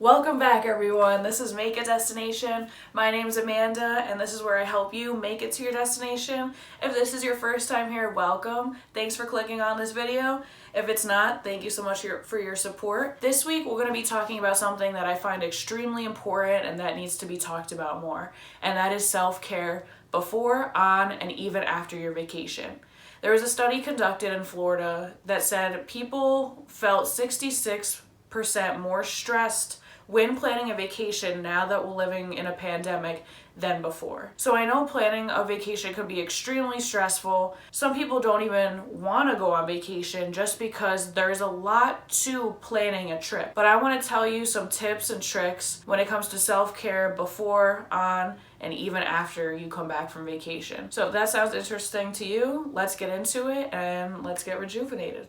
Welcome back, everyone. This is Make It Destination. My name's Amanda, and this is where I help you make it to your destination. If this is your first time here, welcome. Thanks for clicking on this video. If it's not, thank you so much for your support. This week, we're going to be talking about something that I find extremely important and that needs to be talked about more, and that is self-care before, on, and even after your vacation. There was a study conducted in Florida that said people felt 66% more stressed when planning a vacation now that we're living in a pandemic than before. So I know planning a vacation could be extremely stressful. Some people don't even want to go on vacation just because there's a lot to planning a trip. But I want to tell you some tips and tricks when it comes to self-care before, on, and even after you come back from vacation. So if that sounds interesting to you, let's get into it and let's get rejuvenated.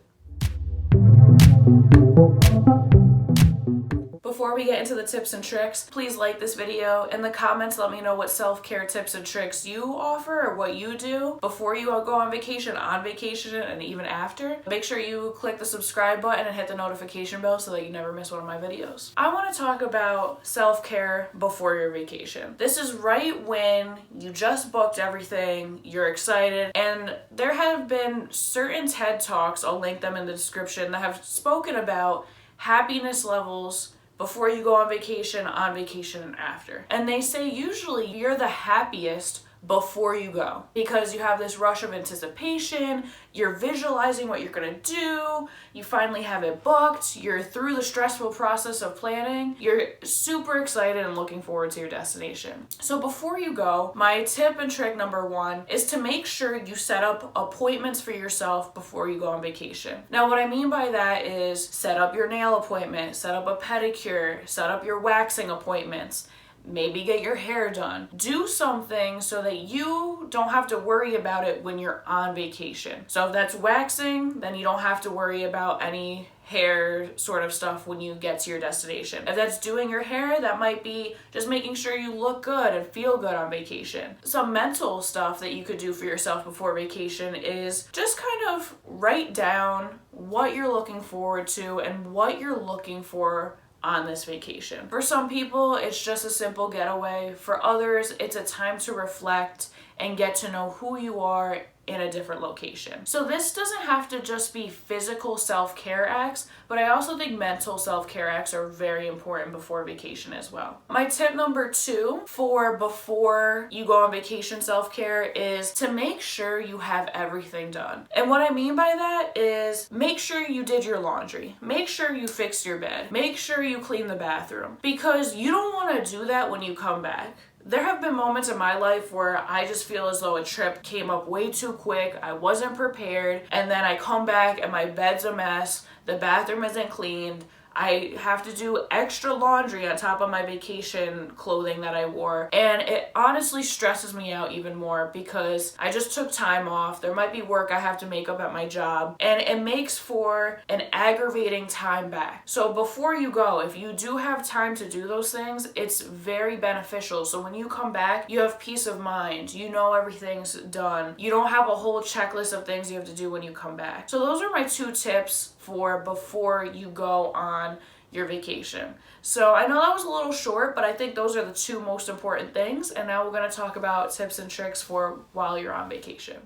Before we get into the tips and tricks, please like this video. In the comments, let me know what self-care tips and tricks you offer or what you do before you go on vacation, and even after. Make sure you click the subscribe button and hit the notification bell so that you never miss one of my videos. I want to talk about self-care before your vacation. This is right when you just booked everything, you're excited, and there have been certain TED Talks, I'll link them in the description, that have spoken about happiness levels before you go on vacation, and after. And they say usually you're the happiest before you go because you have this rush of anticipation, you're visualizing what you're gonna do, you finally have it booked, you're through the stressful process of planning, you're super excited and looking forward to your destination. So before you go, my tip and trick number one is to make sure you set up appointments for yourself before you go on vacation. Now what I mean by that is set up your nail appointment, set up a pedicure, set up your waxing appointments. Maybe get your hair done. Do something so that you don't have to worry about it when you're on vacation. So if that's waxing, then you don't have to worry about any hair sort of stuff when you get to your destination. If that's doing your hair, that might be just making sure you look good and feel good on vacation. Some mental stuff that you could do for yourself before vacation is just kind of write down what you're looking forward to and what you're looking for on this vacation. For some people, it's just a simple getaway. For others, it's a time to reflect and get to know who you are in a different location. So this doesn't have to just be physical self-care acts, but I also think mental self-care acts are very important before vacation as well. My tip number two for before you go on vacation self-care is to make sure you have everything done. And what I mean by that is make sure you did your laundry, make sure you fixed your bed, make sure you clean the bathroom, because you don't want to do that when you come back. There have been moments in my life where I just feel as though a trip came up way too quick, I wasn't prepared, and then I come back and my bed's a mess, the bathroom isn't cleaned, I have to do extra laundry on top of my vacation clothing that I wore, and it honestly stresses me out even more because I just took time off. There might be work I have to make up at my job, and it makes for an aggravating time back. So before you go, if you do have time to do those things, it's very beneficial. So when you come back, you have peace of mind. You know everything's done. You don't have a whole checklist of things you have to do when you come back. So those are my two tips for before you go on your vacation. So I know that was a little short, but I think those are the two most important things. And now we're going to talk about tips and tricks for while you're on vacation.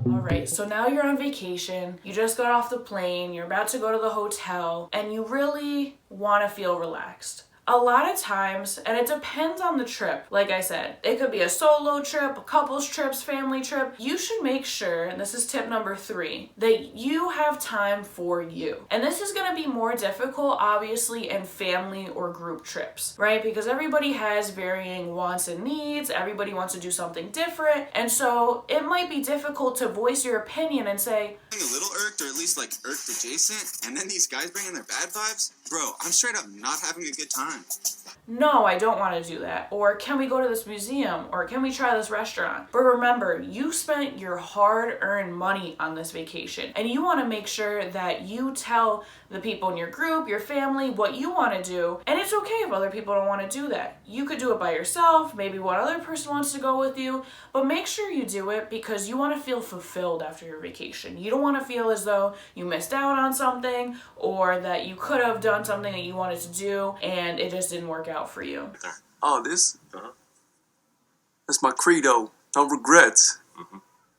Alright, so now you're on vacation, you just got off the plane, you're about to go to the hotel, and you really want to feel relaxed. A lot of times, and it depends on the trip, like I said, it could be a solo trip, a couples trips, family trip. You should make sure, and this is tip number three, that you have time for you. And this is going to be more difficult, obviously, in family or group trips, right? Because everybody has varying wants and needs, everybody wants to do something different, and so it might be difficult to voice your opinion and say, a little irked, or at least like irked adjacent, and then these guys bringing their bad vibes, bro, I'm straight up not having a good time. no, I don't want to do that. Or can we go to this museum? Or can we try this restaurant? But remember, you spent your hard-earned money on this vacation, and you want to make sure that you tell the people in your group, your family, what you want to do. And it's okay if other people don't want to do that. You could do it by yourself, maybe one other person wants to go with you, but make sure you do it because you want to feel fulfilled after your vacation. You don't want to feel as though you missed out on something or that you could have done something that you wanted to do and it just didn't work out for you. Oh, this? That's my credo. No regrets.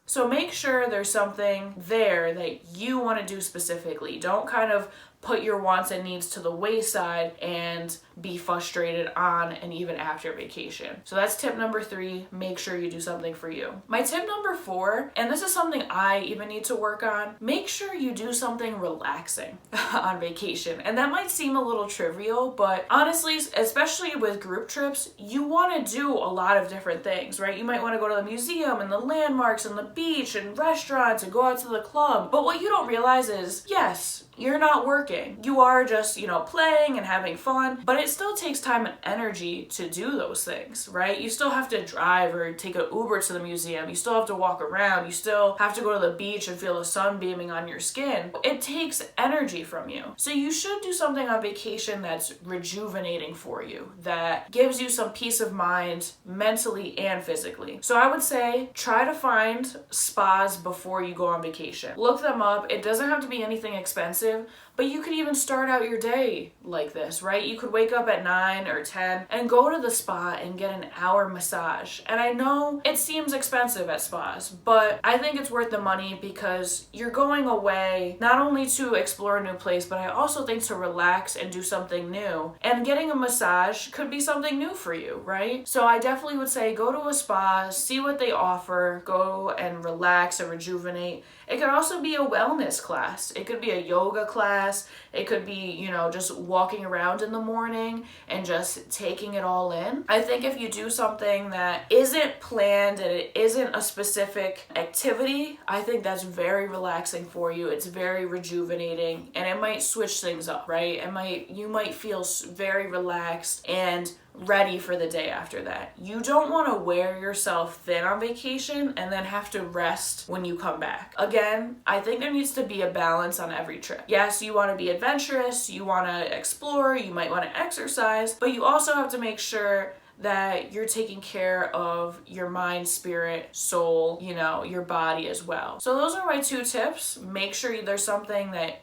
So make sure there's something there that you want to do specifically. Don't kind of put your wants and needs to the wayside and be frustrated on and even after vacation. So that's tip number 3, make sure you do something for you. My tip number 4, and this is something I even need to work on, make sure you do something relaxing on vacation. And that might seem a little trivial, but honestly, especially with group trips, you want to do a lot of different things, right? You might want to go to the museum and the landmarks and the beach and restaurants and go out to the club. But what you don't realize is, yes, you're not working. You are just, playing and having fun, but it still takes time and energy to do those things, right? You still have to drive or take an Uber to the museum. You still have to walk around. You still have to go to the beach and feel the sun beaming on your skin. It takes energy from you. So you should do something on vacation that's rejuvenating for you, that gives you some peace of mind mentally and physically. So I would say try to find spas before you go on vacation. Look them up. It doesn't have to be anything expensive, but you could even start out your day like this, right? You could wake up at 9 or 10 and go to the spa and get an hour massage. And I know it seems expensive at spas, but I think it's worth the money because you're going away not only to explore a new place, but I also think to relax and do something new. And getting a massage could be something new for you, right? So I definitely would say go to a spa, see what they offer, go and relax and rejuvenate. It could also be a wellness class. It could be a yoga class. It could be, just walking around in the morning and just taking it all in. I think if you do something that isn't planned and it isn't a specific activity, I think that's very relaxing for you. It's very rejuvenating and it might switch things up, right? You might feel very relaxed and ready for the day after that. You don't want to wear yourself thin on vacation and then have to rest when you come back. Again, I think there needs to be a balance on every trip. Yes, you want to be adventurous, you want to explore, you might want to exercise, but you also have to make sure that you're taking care of your mind, spirit, soul, your body as well. So those are my 2 tips. Make sure there's something that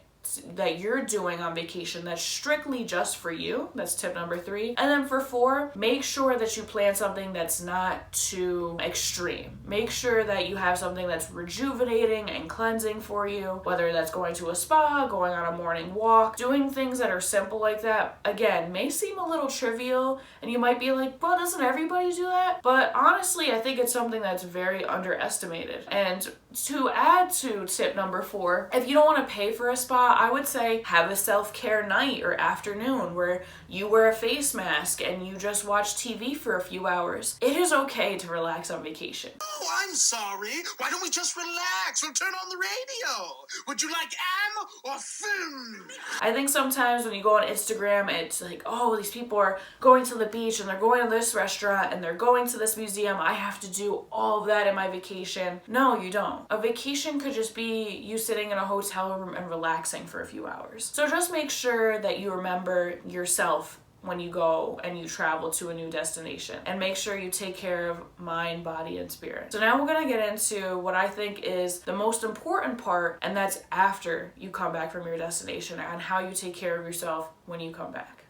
you're doing on vacation that's strictly just for you. That's tip number 3. And then for 4, make sure that you plan something that's not too extreme. Make sure that you have something that's rejuvenating and cleansing for you, whether that's going to a spa, going on a morning walk, doing things that are simple like that. Again, may seem a little trivial and you might be like, well, doesn't everybody do that? But honestly, I think it's something that's very underestimated. And to add to tip number 4, if you don't want to pay for a spa, I would say have a self-care night or afternoon where you wear a face mask and you just watch TV for a few hours. It is okay to relax on vacation. Oh, I'm sorry. Why don't we just relax? We'll turn on the radio. Would you like am or film? I think sometimes when you go on Instagram, it's like, oh, these people are going to the beach and they're going to this restaurant and they're going to this museum. I have to do all of that in my vacation. No, you don't. A vacation could just be you sitting in a hotel room and relaxing for a few hours. So just make sure that you remember yourself when you go and you travel to a new destination, and make sure you take care of mind, body, and spirit. So now we're gonna get into what I think is the most important part, and that's after you come back from your destination and how you take care of yourself when you come back.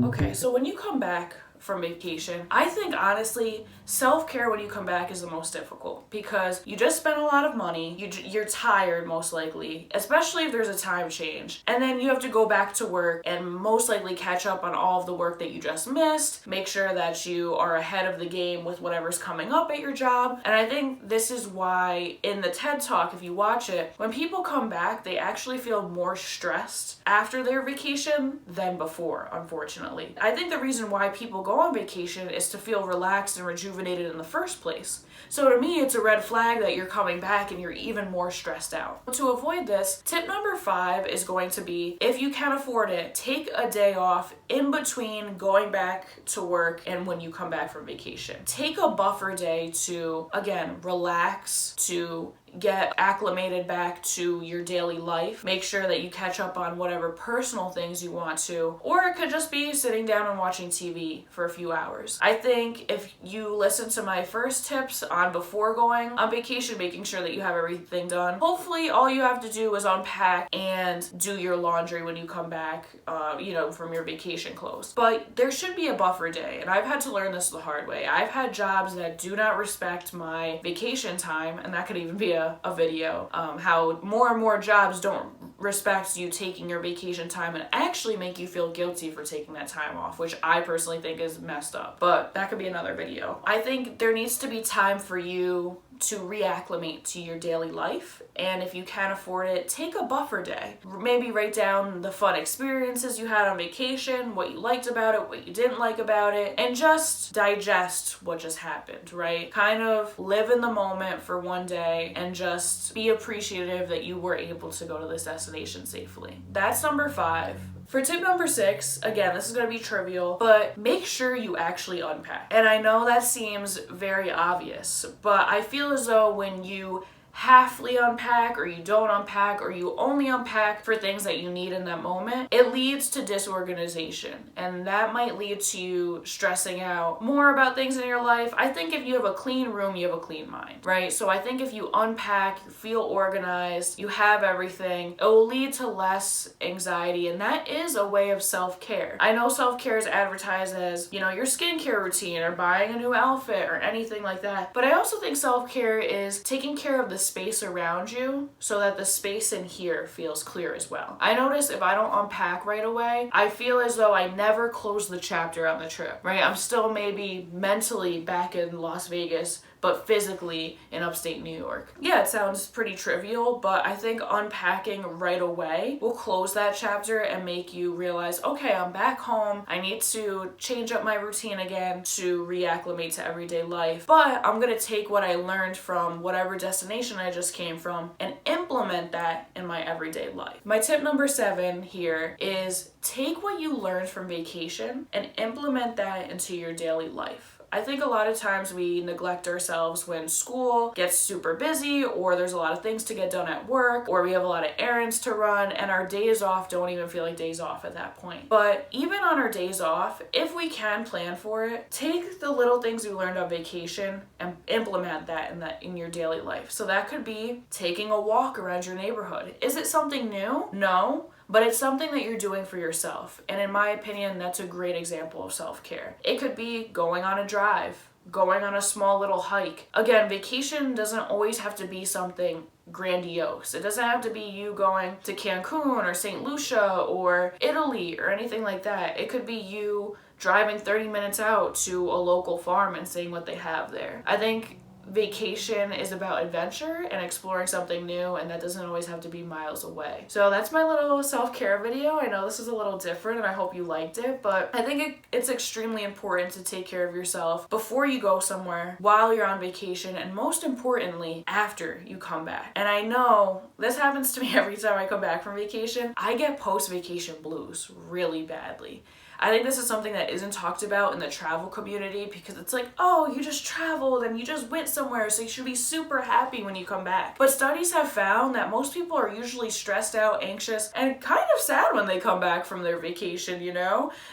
Okay, so when you come back from vacation, I think honestly, self-care when you come back is the most difficult because you just spent a lot of money, you're tired most likely, especially if there's a time change, and then you have to go back to work and most likely catch up on all of the work that you just missed, make sure that you are ahead of the game with whatever's coming up at your job. And I think this is why in the TED Talk, if you watch it, when people come back, they actually feel more stressed after their vacation than before, unfortunately. I think the reason why people go go on vacation is to feel relaxed and rejuvenated in the first place. So to me, it's a red flag that you're coming back and you're even more stressed out. To avoid this, tip number 5 is going to be, if you can afford it, take a day off in between going back to work and when you come back from vacation. Take a buffer day to, again, relax, to get acclimated back to your daily life. Make sure that you catch up on whatever personal things you want to, or it could just be sitting down and watching TV for a few hours. I think if you listen to my first tips on before going on vacation, making sure that you have everything done, hopefully all you have to do is unpack and do your laundry when you come back, from your vacation clothes. But there should be a buffer day, and I've had to learn this the hard way. I've had jobs that do not respect my vacation time, and that could even be a video, how more and more jobs don't respect you taking your vacation time and actually make you feel guilty for taking that time off, which I personally think is messed up. But that could be another video. I think there needs to be time for you to reacclimate to your daily life, and if you can afford it, take a buffer day. Maybe write down the fun experiences you had on vacation, what you liked about it, what you didn't like about it, and just digest what just happened, right? Kind of live in the moment for one day and just be appreciative that you were able to go to this destination safely. That's number 5. For tip number 6, again, this is going to be trivial, but make sure you actually unpack. And I know that seems very obvious, but I feel as though when you halfly unpack, or you don't unpack, or you only unpack for things that you need in that moment, it leads to disorganization, and that might lead to you stressing out more about things in your life. I think if you have a clean room, you have a clean mind, right? So I think if you unpack, you feel organized, you have everything, it will lead to less anxiety, and that is a way of self-care. I know self-care is advertised as, your skincare routine or buying a new outfit or anything like that, but I also think self-care is taking care of the space around you so that the space in here feels clear as well. I notice if I don't unpack right away, I feel as though I never close the chapter on the trip, right? I'm still maybe mentally back in Las Vegas, but physically in upstate New York. Yeah, it sounds pretty trivial, but I think unpacking right away will close that chapter and make you realize, okay, I'm back home. I need to change up my routine again to reacclimate to everyday life. But I'm gonna take what I learned from whatever destination I just came from and implement that in my everyday life. My tip number 7 here is take what you learned from vacation and implement that into your daily life. I think a lot of times we neglect ourselves when school gets super busy, or there's a lot of things to get done at work, or we have a lot of errands to run, and our days off don't even feel like days off at that point. But even on our days off, if we can plan for it, take the little things we learned on vacation and implement that in your daily life. So that could be taking a walk around your neighborhood. Is it something new? No. But it's something that you're doing for yourself. And in my opinion, that's a great example of self-care. It could be going on a drive, going on a small little hike. Again, vacation doesn't always have to be something grandiose. It doesn't have to be you going to Cancun or St. Lucia or Italy or anything like that. It could be you driving 30 minutes out to a local farm and seeing what they have there. I think vacation is about adventure and exploring something new, and that doesn't always have to be miles away. So that's my little self-care video. I know this is a little different and I hope you liked it, but I think it's extremely important to take care of yourself before you go somewhere, while you're on vacation, and most importantly, after you come back. And I know this happens to me every time I come back from vacation. I get post-vacation blues really badly. I think this is something that isn't talked about in the travel community, because it's like, oh, you just traveled and you just went somewhere, so you should be super happy when you come back. But studies have found that most people are usually stressed out, anxious, and kind of sad when they come back from their vacation,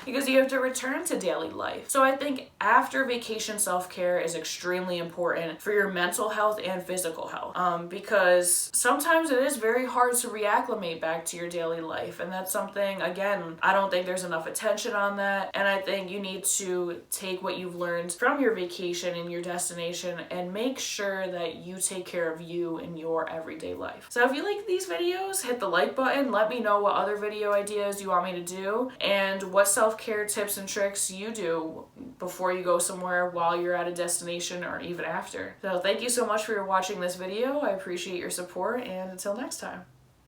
because you have to return to daily life. So I think after vacation self-care is extremely important for your mental health and physical health, because sometimes it is very hard to reacclimate back to your daily life, and that's something, again, I don't think there's enough attention on that, and I think you need to take what you've learned from your vacation and your destination and make sure that you take care of you in your everyday life. So if you like these videos, hit the like button, let me know what other video ideas you want me to do, and what self-care tips and tricks you do before you go somewhere, while you're at a destination, or even after. So thank you so much for watching this video. I appreciate your support, and until next time.